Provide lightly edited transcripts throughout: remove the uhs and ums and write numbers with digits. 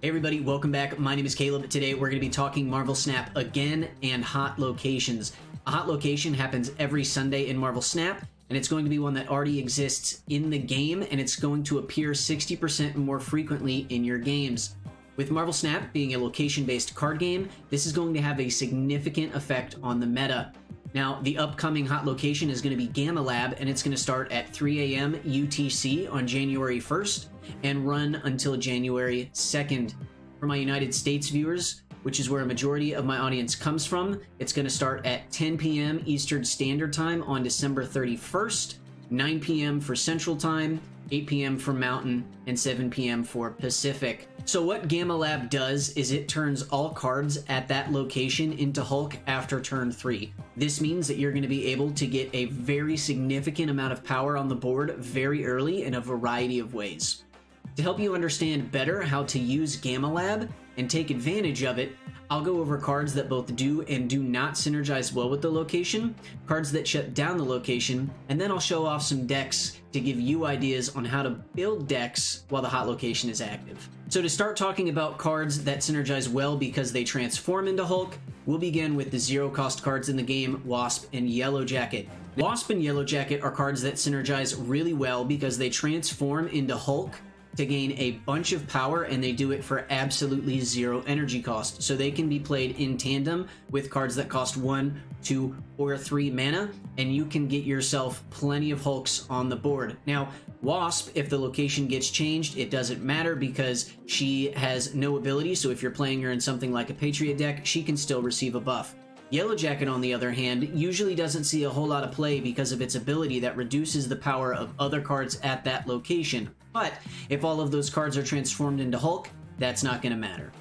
Hey everybody, welcome back. My name is Caleb. Today we're going to be talking Marvel Snap again and hot locations. A hot location happens every Sunday in Marvel Snap, and it's going to be one that already exists in the game, and it's going to appear 60% more frequently in your games. With Marvel Snap being a location-based card game, this is going to have a significant effect on the meta. Now, the upcoming hot location is going to be Gamma Lab, and it's going to start at 3 a.m. UTC on January 1st and run until January 2nd. For my United States viewers, which is where a majority of my audience comes from, it's going to start at 10 p.m. Eastern Standard Time on December 31st, 9 p.m. for Central Time, 8 p.m. for Mountain, and 7 p.m. for Pacific. So what Gamma Lab does is it turns all cards at that location into Hulk after turn 3. This means that you're going to be able to get a very significant amount of power on the board very early in a variety of ways. To help you understand better how to use Gamma Lab and take advantage of it, I'll go over cards that both do and do not synergize well with the location, cards that shut down the location, and then I'll show off some decks to give you ideas on how to build decks while the hot location is active. So to start talking about cards that synergize well because they transform into Hulk, we'll begin with the zero-cost cards in the game, Wasp and Yellow Jacket. Wasp and Yellow Jacket are cards that synergize really well because they transform into Hulk to gain a bunch of power, and they do it for absolutely zero energy cost. So they can be played in tandem with cards that cost 1, 2, or 3 mana, and you can get yourself plenty of Hulks on the board. Now, Wasp, if the location gets changed, it doesn't matter because she has no ability, so if you're playing her in something like a Patriot deck, she can still receive a buff. Yellow Jacket, on the other hand, usually doesn't see a whole lot of play because of its ability that reduces the power of other cards at that location. But if all of those cards are transformed into Hulk, that's not going to matter.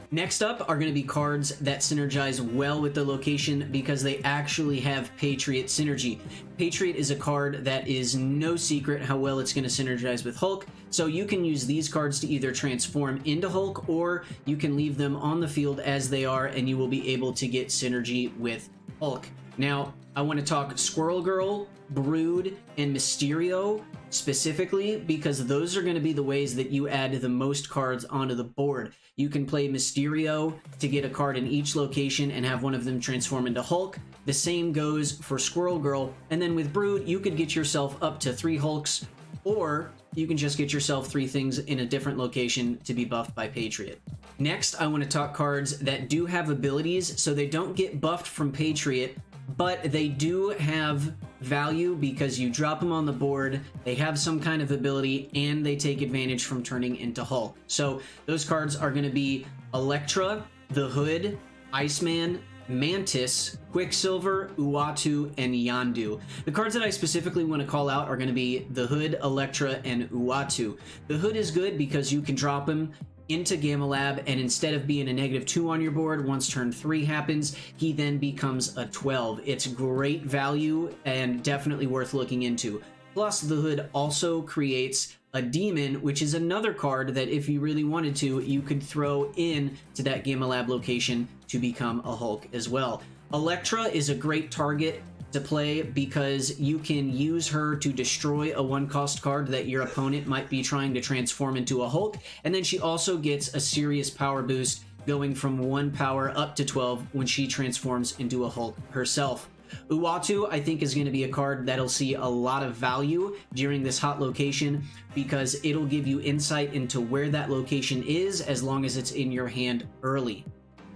Next up are going to be cards that synergize well with the location because they actually have Patriot synergy. Patriot is a card that is no secret how well it's going to synergize with Hulk, so you can use these cards to either transform into Hulk or you can leave them on the field as they are and you will be able to get synergy with Hulk. Now, I want to talk Squirrel Girl, Brood, and Mysterio specifically because those are going to be the ways that you add the most cards onto the board. You can play Mysterio to get a card in each location and have one of them transform into Hulk. The same goes for Squirrel Girl, and then with Brood, you could get yourself up to 3 Hulks, or you can just get yourself 3 things in a different location to be buffed by Patriot. Next, I want to talk cards that do have abilities, so they don't get buffed from Patriot, but they do have value because you drop them on the board, they have some kind of ability, and they take advantage from turning into Hulk. So those cards are going to be Elektra, the Hood, Iceman, Mantis, Quicksilver, Uatu, and Yondu. The cards that I specifically want to call out are going to be the Hood, Elektra, and Uatu. The Hood is good because you can drop him into Gamma Lab, and instead of being a -2 on your board, once turn 3 happens, he then becomes a 12. It's great value and definitely worth looking into. Plus, the Hood also creates a Demon, which is another card that if you really wanted to, you could throw in to that Gamma Lab location to become a Hulk as well. Elektra is a great target to play because you can use her to destroy a 1-cost card that your opponent might be trying to transform into a Hulk, and then she also gets a serious power boost going from 1 power up to 12 when she transforms into a Hulk herself. Uatu, I think, is going to be a card that'll see a lot of value during this hot location because it'll give you insight into where that location is as long as it's in your hand early.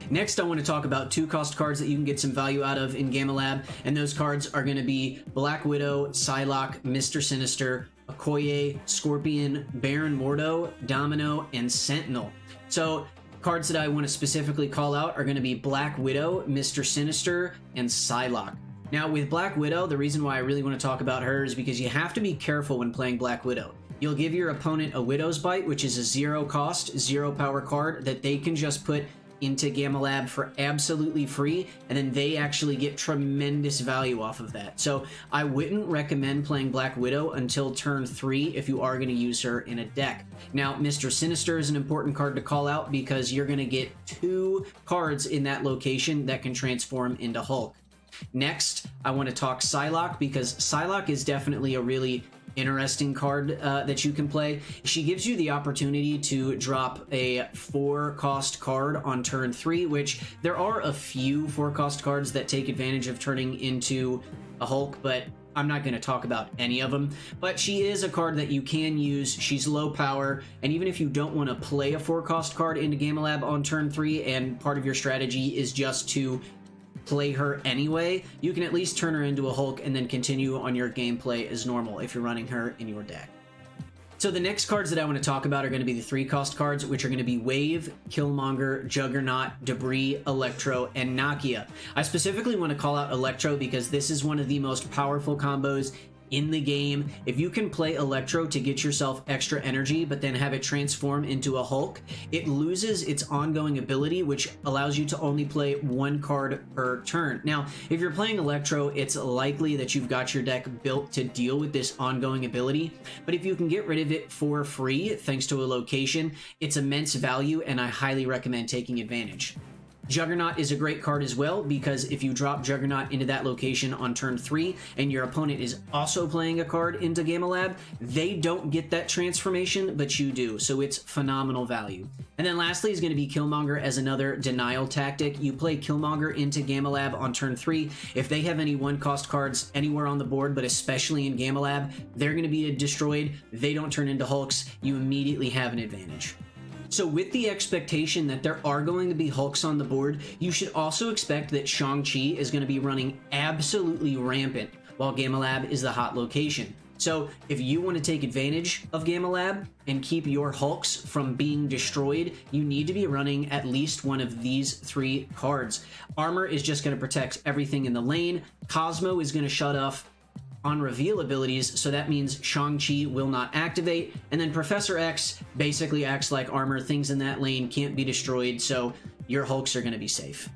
Next, I want to talk about 2-cost cards that you can get some value out of in Gamma Lab, and those cards are going to be Black Widow, Psylocke, Mr. Sinister, Okoye, Scorpion, Baron Mordo, Domino, and Sentinel. So, cards that I want to specifically call out are going to be Black Widow, Mr. Sinister, and Psylocke. Now, with Black Widow, the reason why I really want to talk about her is because you have to be careful when playing Black Widow. You'll give your opponent a Widow's Bite, which is a 0-cost, 0-power card that they can just put into Gamma Lab for absolutely free, and then they actually get tremendous value off of that. So I wouldn't recommend playing Black Widow until turn 3 if you are going to use her in a deck. Now, Mr. Sinister is an important card to call out because you're going to get 2 cards in that location that can transform into Hulk. Next, I want to talk Psylocke because Psylocke is definitely a really interesting card that you can play. She gives you the opportunity to drop a 4-cost card on turn 3, which there are a few 4-cost cards that take advantage of turning into a Hulk, but I'm not going to talk about any of them. But she is a card that you can use. She's low power, and even if you don't want to play a 4-cost card into Gamelab on turn 3, and part of your strategy is just to play her anyway, you can at least turn her into a Hulk and then continue on your gameplay as normal if you're running her in your deck. So the next cards that I want to talk about are going to be the 3-cost cards, which are going to be Wave, Killmonger, Juggernaut, Debris, Electro, and Nakia. I specifically want to call out Electro because this is one of the most powerful combos in the game. If you can play Electro to get yourself extra energy, but then have it transform into a Hulk, it loses its ongoing ability, which allows you to only play 1 card per turn. Now, if you're playing Electro, it's likely that you've got your deck built to deal with this ongoing ability, but if you can get rid of it for free, thanks to a location, it's immense value, and I highly recommend taking advantage. Juggernaut is a great card as well, because if you drop Juggernaut into that location on turn 3 and your opponent is also playing a card into Gamelab, they don't get that transformation, but you do, so it's phenomenal value. And then lastly is going to be Killmonger as another denial tactic. You play Killmonger into Gamelab on turn 3. If they have any 1-cost cards anywhere on the board, but especially in Gamelab, they're going to be destroyed. They don't turn into Hulks. You immediately have an advantage. So with the expectation that there are going to be Hulks on the board, you should also expect that Shang-Chi is going to be running absolutely rampant, while Gamelab is the hot location. So if you want to take advantage of Gamelab and keep your Hulks from being destroyed, you need to be running at least one of these 3 cards. Armor is just going to protect everything in the lane. Cosmo is going to shut off on reveal abilities, so that means Shang-Chi will not activate, and then Professor X basically acts like armor. Things in that lane can't be destroyed, so your Hulks are going to be safe.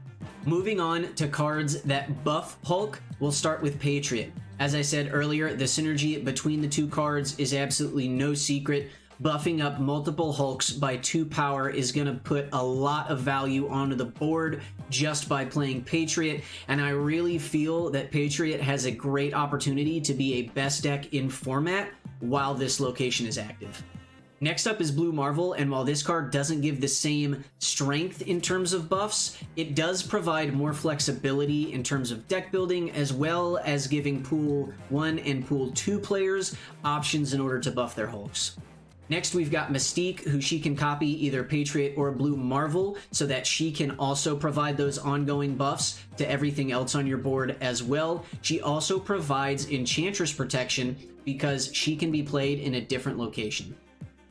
Moving on to cards that buff Hulk, we'll start with Patriot. As I said earlier, the synergy between the 2 cards is absolutely no secret. Buffing up multiple Hulks by 2 power is going to put a lot of value onto the board just by playing Patriot, and I really feel that Patriot has a great opportunity to be a best deck in format while this location is active. Next up is Blue Marvel, and while this card doesn't give the same strength in terms of buffs, it does provide more flexibility in terms of deck building, as well as giving Pool 1 and Pool 2 players options in order to buff their Hulks. Next, we've got Mystique, who she can copy either Patriot or Blue Marvel, so that she can also provide those ongoing buffs to everything else on your board as well. She also provides Enchantress protection because she can be played in a different location.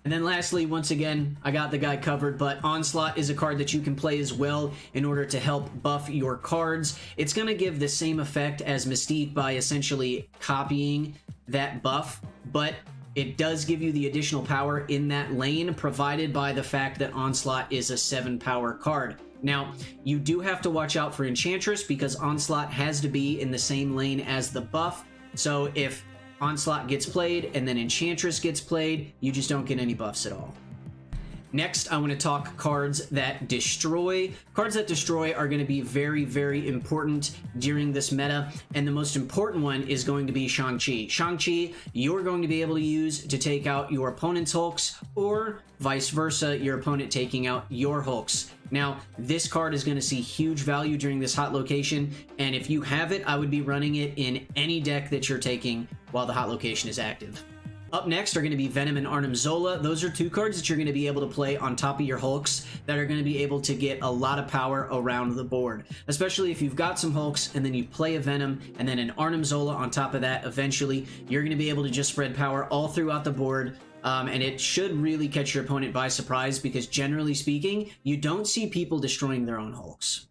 And then lastly, once again, I got the guy covered, but Onslaught is a card that you can play as well in order to help buff your cards. It's going to give the same effect as Mystique by essentially copying that buff, but it does give you the additional power in that lane, provided by the fact that Onslaught is a 7-power card. Now, you do have to watch out for Enchantress because Onslaught has to be in the same lane as the buff, so if Onslaught gets played and then Enchantress gets played, you just don't get any buffs at all. Next, I want to talk cards that destroy. Cards that destroy are going to be very, very important during this meta, and the most important one is going to be Shang-Chi. Shang-Chi, you're going to be able to use to take out your opponent's Hulks, or vice versa, your opponent taking out your Hulks. Now, this card is going to see huge value during this hot location, and if you have it, I would be running it in any deck that you're taking while the hot location is active. Up next are going to be Venom and Arnim Zola. Those are 2 cards that you're going to be able to play on top of your Hulks that are going to be able to get a lot of power around the board. Especially if you've got some Hulks and then you play a Venom and then an Arnim Zola on top of that, eventually you're going to be able to just spread power all throughout the board. And it should really catch your opponent by surprise because generally speaking, you don't see people destroying their own Hulks.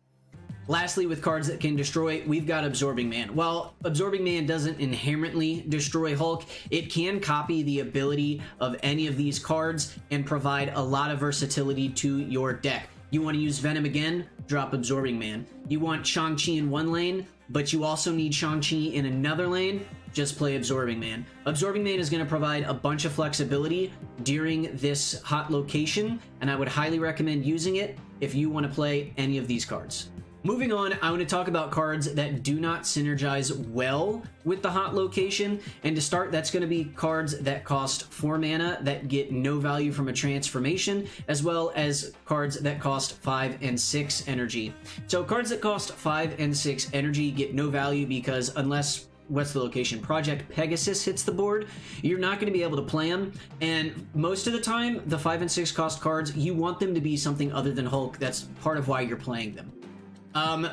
Lastly, with cards that can destroy, we've got Absorbing Man. While Absorbing Man doesn't inherently destroy Hulk, it can copy the ability of any of these cards and provide a lot of versatility to your deck. You want to use Venom again? Drop Absorbing Man. You want Shang-Chi in one lane, but you also need Shang-Chi in another lane? Just play Absorbing Man. Absorbing Man is going to provide a bunch of flexibility during this hot location, and I would highly recommend using it if you want to play any of these cards. Moving on, I want to talk about cards that do not synergize well with the hot location. And to start, that's going to be cards that cost 4 mana that get no value from a transformation, as well as cards that cost 5 and 6 energy. So cards that cost 5 and 6 energy get no value because unless what's the location? Project Pegasus hits the board, you're not going to be able to play them. And most of the time, the 5 and 6 cost cards, you want them to be something other than Hulk. That's part of why you're playing them.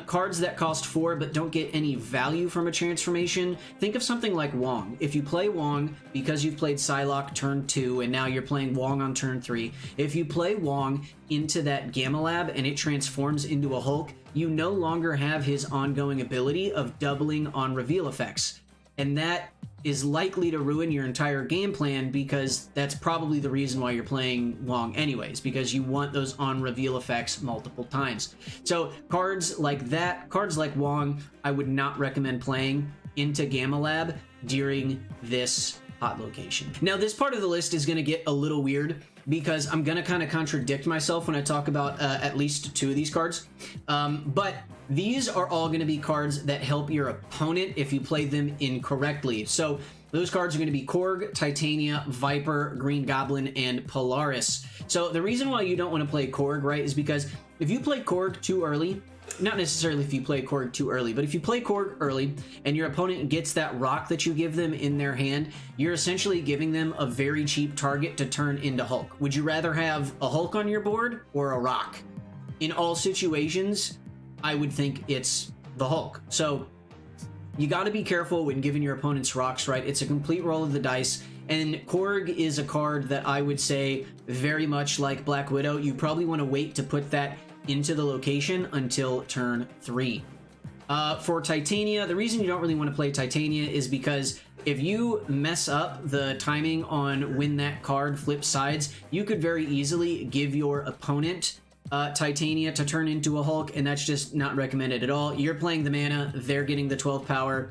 Cards that cost 4 but don't get any value from a transformation, think of something like Wong. If you play Wong because you've played Psylocke turn 2 and now you're playing Wong on turn 3, if you play Wong into that Gamma Lab and it transforms into a Hulk, you no longer have his ongoing ability of doubling on reveal effects. And that is likely to ruin your entire game plan because that's probably the reason why you're playing Wong anyways, because you want those on reveal effects multiple times. So cards like that, cards like Wong, I would not recommend playing into Gamma Lab during this hot location. Now this part of the list is going to get a little weird because I'm going to kind of contradict myself when I talk about at least 2 of these cards. But these are all going to be cards that help your opponent if you play them incorrectly. So those cards are going to be Korg, Titania, Viper, Green Goblin, and Polaris. So the reason why you don't want to play Korg, right, is because if you play Korg too early, not necessarily if you play Korg too early, but if you play Korg early and your opponent gets that rock that you give them in their hand, you're essentially giving them a very cheap target to turn into Hulk. Would you rather have a Hulk on your board or a rock? In all situations, I would think it's the Hulk. So you got to be careful when giving your opponents rocks, right? It's a complete roll of the dice. And Korg is a card that I would say very much like Black Widow. You probably want to wait to put that into the location until turn 3. For Titania, the reason you don't really want to play Titania is because if you mess up the timing on when that card flips sides, you could very easily give your opponent Titania to turn into a Hulk, and that's just not recommended at all. You're playing the mana, they're getting the 12 power.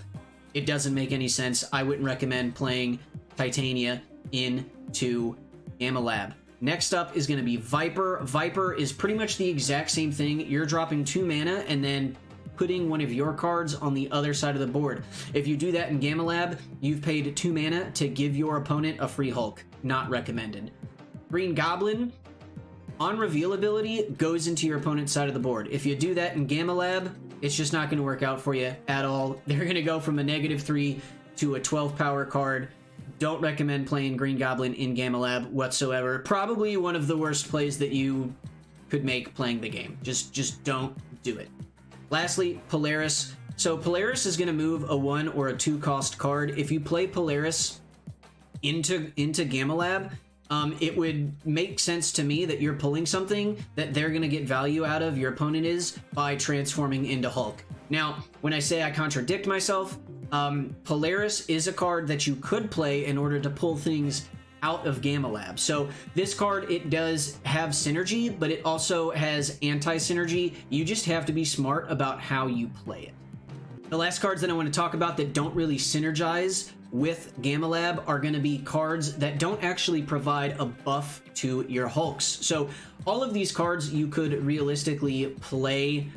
It doesn't make any sense. I wouldn't recommend playing Titania into Gamma Lab. Next up is going to be Viper. Viper is pretty much the exact same thing. You're dropping 2 mana and then putting one of your cards on the other side of the board. If you do that in Gamma Lab, you've paid 2 mana to give your opponent a free Hulk. Not recommended. Green Goblin, on reveal ability, goes into your opponent's side of the board. If you do that in Gamma Lab, it's just not going to work out for you at all. They're going to go from a -3 to a 12 power card. Don't recommend playing Green Goblin in Gamma Lab whatsoever. Probably one of the worst plays that you could make playing the game. Just don't do it. Lastly, Polaris. So Polaris is going to move a 1 or a 2 cost card. If you play Polaris into Gamma Lab, it would make sense to me that you're pulling something that they're going to get value out of, your opponent is, by transforming into Hulk. Now, when I say I contradict myself, Polaris is a card that you could play in order to pull things out of Gamma Lab. So this card, it does have synergy, but it also has anti-synergy. You just have to be smart about how you play it. The last cards that I want to talk about that don't really synergize with Gamma Lab are going to be cards that don't actually provide a buff to your Hulks. So all of these cards you could realistically play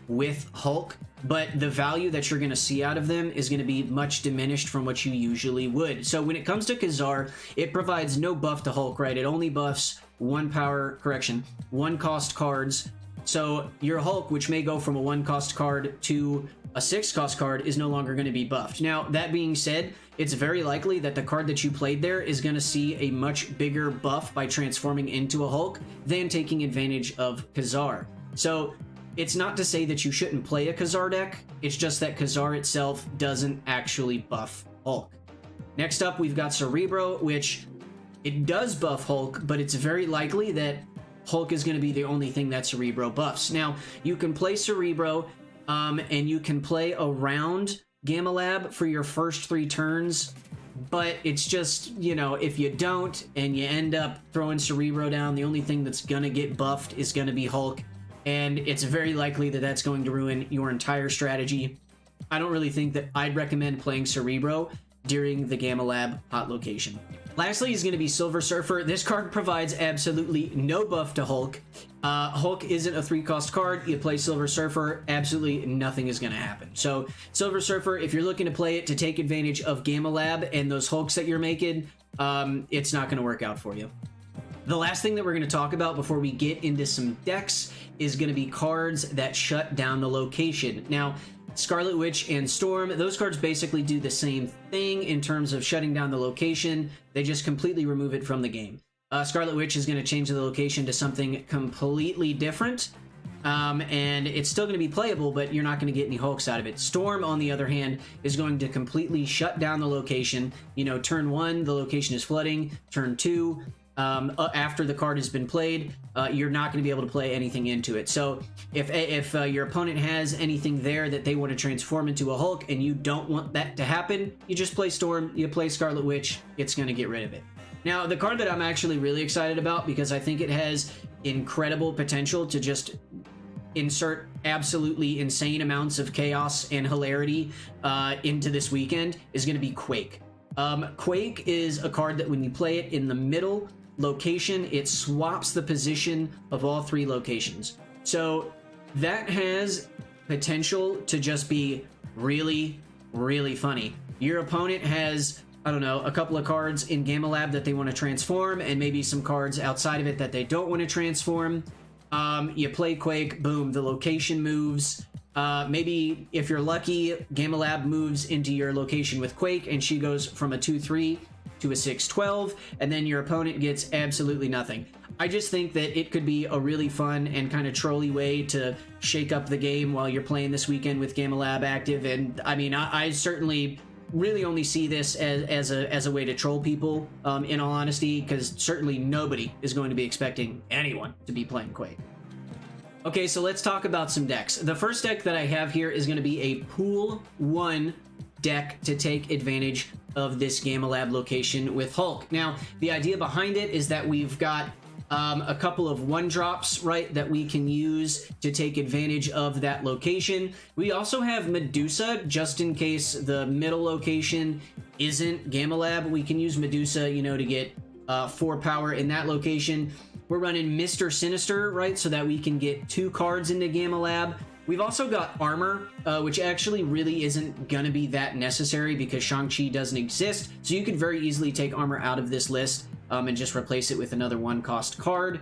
with Hulk, but the value that you're going to see out of them is going to be much diminished from what you usually would. So when it comes to Khazar, it provides no buff to Hulk, right? It only buffs 1 cost cards. So your Hulk, which may go from a 1 cost card to a 6 cost card, is no longer going to be buffed. Now, that being said, it's very likely that the card that you played there is going to see a much bigger buff by transforming into a Hulk than taking advantage of Khazar. So it's not to say that you shouldn't play a Khazar deck, it's just that Khazar itself doesn't actually buff Hulk. Next up, we've got Cerebro, which it does buff Hulk, but it's very likely that Hulk is going to be the only thing that Cerebro buffs. Now, you can play Cerebro, and you can play around Gamma Lab for your first 3 turns, but it's just, you know, if you don't and you end up throwing Cerebro down, the only thing that's going to get buffed is going to be Hulk, and it's very likely that that's going to ruin your entire strategy. I don't really think that I'd recommend playing Cerebro during the Gamma Lab hot location. Lastly is going to be Silver Surfer. This card provides absolutely no buff to Hulk. Hulk isn't a 3-cost card. You play Silver Surfer, absolutely nothing is going to happen. So Silver Surfer, if you're looking to play it to take advantage of Gamma Lab and those Hulks that you're making, it's not going to work out for you. The last thing that we're going to talk about before we get into some decks is going to be cards that shut down the location. Now, Scarlet Witch and Storm, those cards basically do the same thing in terms of shutting down the location. They just completely remove it from the game. Scarlet Witch is going to change the location to something completely different, and it's still going to be playable, but you're not going to get any Hulks out of it. Storm, on the other hand, is going to completely shut down the location. You know, turn 1, the location is flooding. Turn 2, after the card has been played, you're not going to be able to play anything into it. So if your opponent has anything there that they want to transform into a Hulk and you don't want that to happen, you just play Storm, you play Scarlet Witch, it's going to get rid of it. Now, the card that I'm actually really excited about, because I think it has incredible potential to just insert absolutely insane amounts of chaos and hilarity into this weekend, is going to be Quake. Quake is a card that when you play it in the middle location, it swaps the position of all 3 locations. So that has potential to just be really, really funny. Your opponent has, I don't know, a couple of cards in Gamma Lab that they want to transform, and maybe some cards outside of it that they don't want to transform. You play Quake, boom, the location moves. Maybe if you're lucky, Gamma Lab moves into your location with Quake, and she goes from a 2-3 to a 6-12, and then your opponent gets absolutely nothing. I just think that it could be a really fun and kind of trolly way to shake up the game while you're playing this weekend with Gamma Lab active. And I mean, I certainly really only see this as a way to troll people, in all honesty, because certainly nobody is going to be expecting anyone to be playing Quake. Okay, so let's talk about some decks. The first deck that I have here is going to be a Pool 1 deck to take advantage of this Gamma Lab location with Hulk. Now, the idea behind it is that we've got a couple of 1-drops, right, that we can use to take advantage of that location. We also have Medusa, just in case the middle location isn't Gamma Lab. We can use Medusa, you know, to get 4 power in that location. We're running Mr. Sinister, right, so that we can get 2 cards into Gamma Lab. We've also got Armor, which actually really isn't going to be that necessary because Shang-Chi doesn't exist, so you could very easily take Armor out of this list and just replace it with another 1-cost card.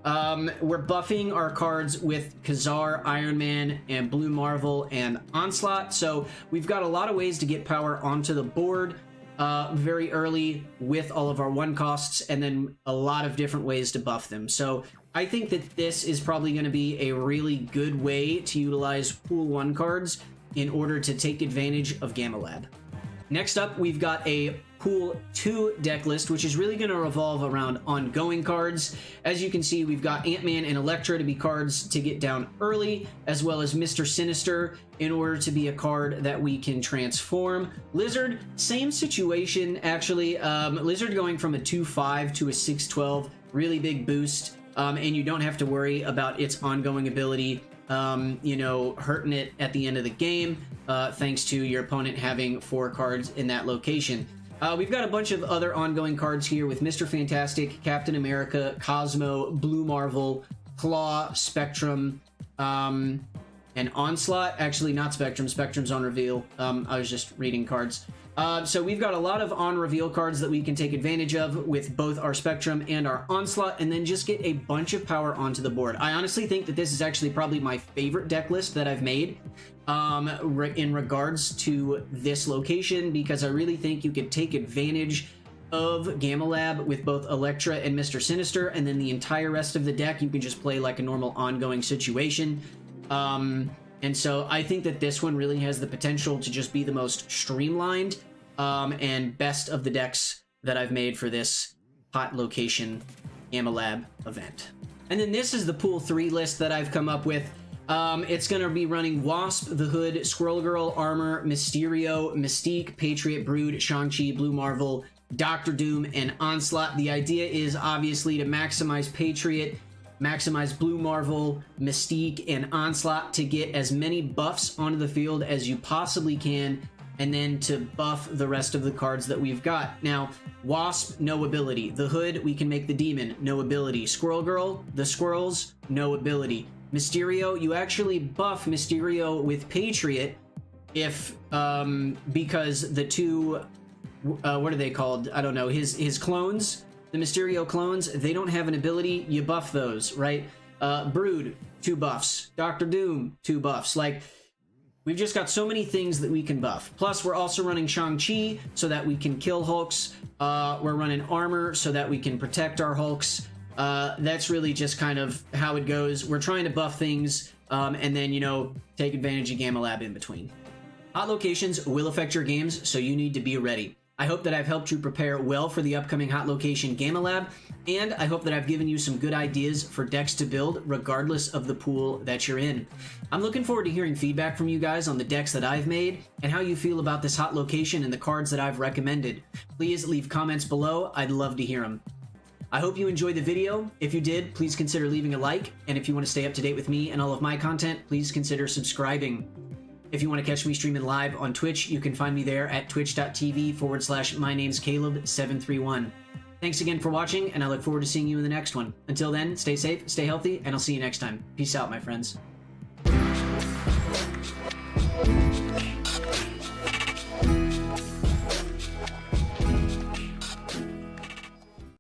We're buffing our cards with Khazar, Iron Man, and Blue Marvel, and Onslaught, so we've got a lot of ways to get power onto the board very early with all of our 1-costs, and then a lot of different ways to buff them. So I think that this is probably going to be a really good way to utilize Pool 1 cards in order to take advantage of Gamma Lab. Next up, we've got a Pool 2 deck list, which is really going to revolve around ongoing cards. As you can see, we've got Ant-Man and Elektra to be cards to get down early, as well as Mr. Sinister in order to be a card that we can transform. Lizard, same situation, actually. Lizard going from a 2-5 to a 6-12, really big boost, and you don't have to worry about its ongoing ability you know, hurting it at the end of the game, thanks to your opponent having 4 cards in that location. We've got a bunch of other ongoing cards here with Mr. Fantastic, Captain America, Cosmo, Blue Marvel, Claw, Spectrum, and Onslaught. Actually, not Spectrum. Spectrum's on reveal. I was just reading cards. So we've got a lot of on-reveal cards that we can take advantage of with both our Spectrum and our Onslaught, and then just get a bunch of power onto the board. I honestly think that this is actually probably my favorite deck list that I've made in regards to this location, because I really think you could take advantage of Gamma Lab with both Elektra and Mr. Sinister, and then the entire rest of the deck you can just play like a normal ongoing situation. And so I think that this one really has the potential to just be the most streamlined and best of the decks that I've made for this hot location Gamma Lab event. And then this is the Pool 3 list that I've come up with. It's going to be running Wasp, the Hood, Squirrel Girl, Armor, Mysterio, Mystique, Patriot, Brood, Shang-Chi, Blue Marvel, Doctor Doom, and Onslaught. The idea is obviously to maximize Patriot, maximize Blue Marvel, Mystique, and Onslaught to get as many buffs onto the field as you possibly can and then to buff the rest of the cards that we've got. Now, Wasp, no ability. The Hood, we can make the Demon, no ability. Squirrel Girl, the Squirrels, no ability. Mysterio, you actually buff Mysterio with Patriot if, because the two, what are they called? I don't know, his clones, the Mysterio clones, they don't have an ability, you buff those, right? Brood, 2 buffs. Doctor Doom, 2 buffs. Like, we've just got so many things that we can buff. Plus, we're also running Shang-Chi so that we can kill Hulks. We're running armor so that we can protect our Hulks. That's really just kind of how it goes. We're trying to buff things, and then, you know, take advantage of Gamma Lab in between. Hot locations will affect your games, so you need to be ready. I hope that I've helped you prepare well for the upcoming Hot Location Gamma Lab, and I hope that I've given you some good ideas for decks to build regardless of the pool that you're in. I'm looking forward to hearing feedback from you guys on the decks that I've made and how you feel about this Hot Location and the cards that I've recommended. Please leave comments below. I'd love to hear them. I hope you enjoyed the video. If you did, please consider leaving a like, and if you want to stay up to date with me and all of my content, please consider subscribing. If you want to catch me streaming live on Twitch, you can find me there at twitch.tv/mynamescaleb731. Thanks again for watching, and I look forward to seeing you in the next one. Until then, stay safe, stay healthy, and I'll see you next time. Peace out, my friends.